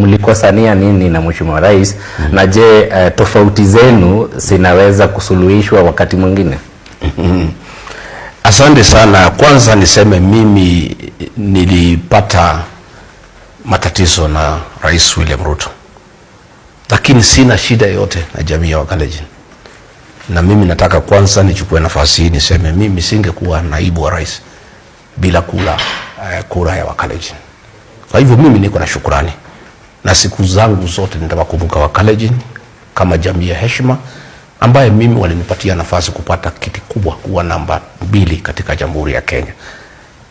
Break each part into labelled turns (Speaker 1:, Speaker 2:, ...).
Speaker 1: mlikosania nini na Mheshimiwa Rais? Na je, tofauti zenu zinaweza kusuluhishwa wakati mwingine?
Speaker 2: Asante sana. Kwanza niseme mimi nilipata matatizo na Rais William Ruto, lakini sina shida yote na jamii ya Wakalenjin. Na mimi nataka kwanza nichukue nafasi hii niseme mimi singekuwa naibu wa rais bila kura ya Wakalenjin. Kwa hivyo mimi niko na shukrani, na siku zangu zote nitawakumbuka Wakalenjin kama jamii ya heshima ambaye mimi walinipatia nafasi kupata kiti kubwa, kuwa namba 2 katika Jamhuri ya Kenya.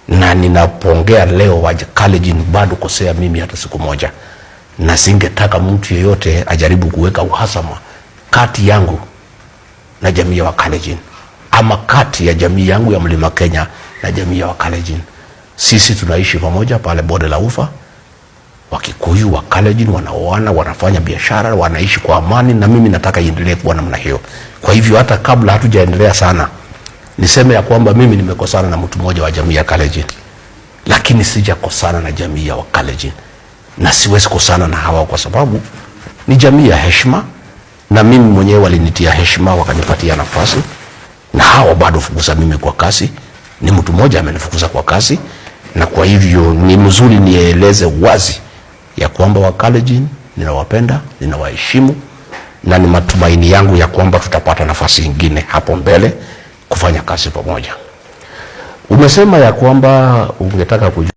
Speaker 2: Na ninapongea leo Wakalenjin bado kosea mimi hata siku moja, na singetaka mtu yeyote ajaribu kuweka uhasama kati yangu na jamii ya Wakalenjin ama kati ya jamii yangu ya Mlima Kenya na jamii ya Wakalenjin. Sisi tunaishi pamoja pale bonde la Ufa. Wakikuyu, Wakalenjin wanaoana, wanafanya biashara, wanaishi kwa amani, na mimi nataka iendelee kuwa namna hiyo. Kwa hivyo hata kabla hatujaendelea sana, niseme ya kwamba mimi nimekosana na mtu mmoja wa jamii ya Kalenjin, lakini sijakosana na jamii ya Wakalenjin, na siwezi kosana na hawa kwa sababu ni jamii ya heshima, na mimi mwenyewe walinitia heshima wakanipatia nafasi, na hawa bado fukuza mimi kwa kasi. Ni mtu mmoja amenifukuza kwa kasi, na kwa hivyo ni mzuri nieleze wazi ya kwamba Wakalenjin ninawapenda, ninawaheshimu, na ni matumaini yangu ya kwamba tutapata nafasi nyingine hapo mbele kufanya kazi pamoja. Umesema ya kwamba ungetaka kujua